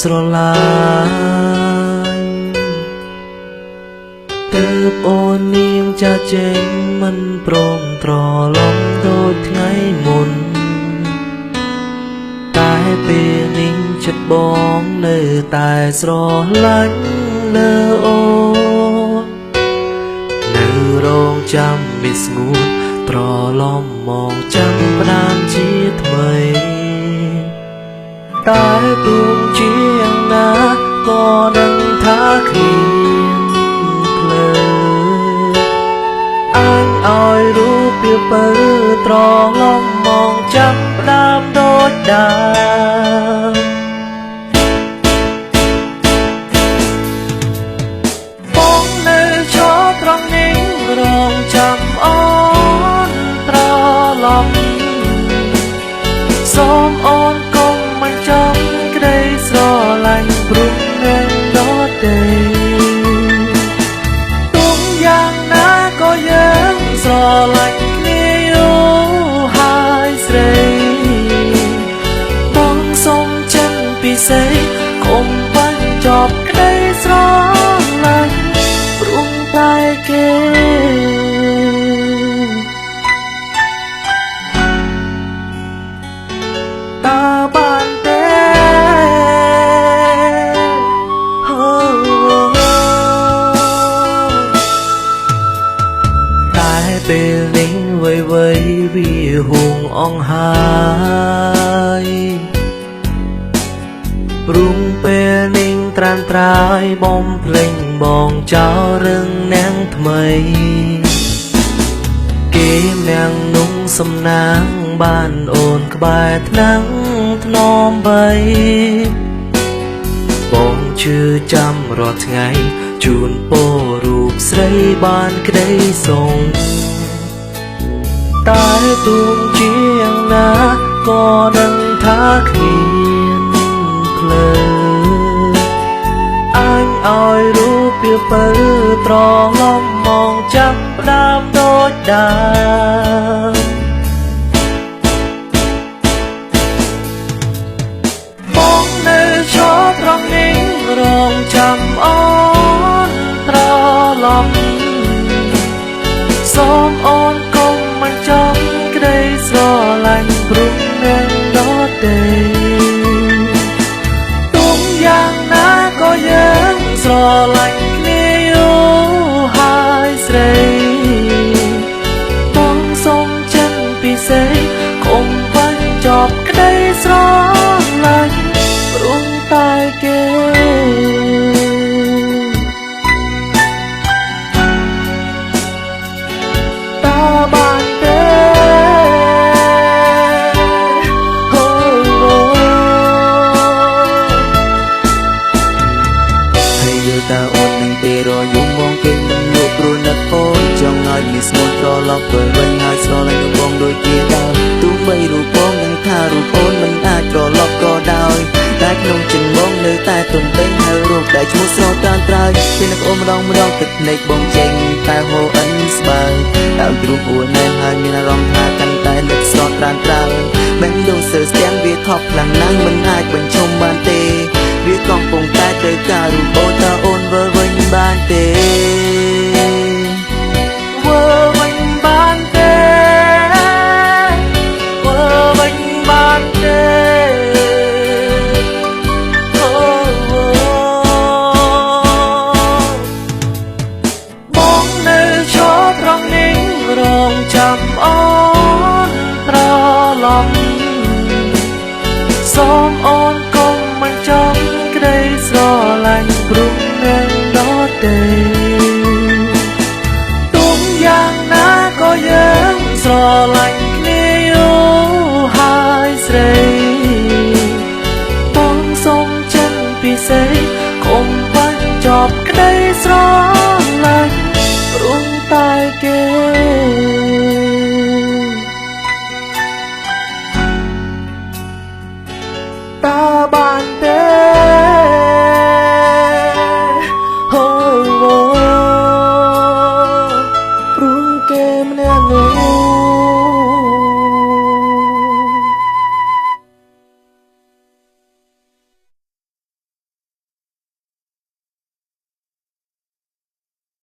ស្រឡាញ់ទើបអូននាងចាចេញមិនព្រមត្រឡប់ដូចថ្ងៃមុនតែពេលនេះចិត្តបងនៅតែស្រឡាញ់លើអូននៅរងចាំវាស្ងួនត្រឡប់មកចាំផ្ដើមជាថ្មីតែទោះជាយ៉ាងណាក៏ដឹងថាគ្មានភ្លើអញឲ្យរូបពីពើត្រឡប់មកចាំផ្ដើមដូចដើមបងនៅឈរត្រង់នេះរងចាំអូនត្រឡប់សូមអូនកុំមិនចាំក្តីស្រឡាញ់ព្រោះនឹងដល់ទេទុំយ៉ាងណាក៏យើងស្រឡាញ់គ្នាយូរហើយស្រីបងសូមចិនពិសេសកុំបញ្ចប់ក្តីស្រឡាញ់ព្រោះតែគេតើបានទេតែពេលនេះវ័យវាហួងអង្ហើយព្រោះពេលនេះត្រានត្រាយបំភ្លេងបងចោលរឿងនាងថ្មីគេនាងนุ่งសំណាងបានអូនក្បែរថ្នាំងថ្នមបីបងជឿចាំរាល់ថ្ងៃជូនពររូបស្រីបានក្តីសុងតែទោះជាយ៉ាងណាក៏ដឹងថាគ្មានភ្លើអញឲ្យរូបពីពើត្រឡប់មកចាប់ផ្ដើមដូចដើមបងនៅឈរត្រង់នេះរងចាំអូនត្រឡប់សូមអូនកុំមិនចាំក្តីស្រឡាញ់ព្រោះនឹងដល់ទេទុំយ៉ាងណាក៏យើងស្រឡាញ់គ្នាយូរហើយស្រីបងសូមចិនពិសេសកុំបញ្ចប់ក្តីស្រឡាញ់ព្រោះតែគេតើបានទេហើយយល់តើអូននឹងទេរយំបងគេមិនលក់ព្រោះនឹកអូនចង់ឲ្យមានស្មូតត្រឡប់ទៅវិញហើយស្រឡាញ់បងដូចជាដើមទោះបីរូបបងនឹងថារូបអូនមិនអាចត្រឡប់ក៏ដោយតែក្នុងចិត្តបងនៅតែទន្ទឹងហើយរូបដែលឈ្មោះស្រស់ត្រានត្រើយពេលនឹកអូនម្ដងទឹកភ្នែកបងចេញតែហូរអិនស្បើយដល់គ្រូអួនណែហើយមានអារម្មណ៍ថាកាន់តែនឹកស្រស់ត្រានត្រើយមិនដូចសើស្ទាំងវាថប់ខ្លាំងណាស់មិនអាចបញ្ឈប់បានទេវាកំពុងតែត្រូវការរូប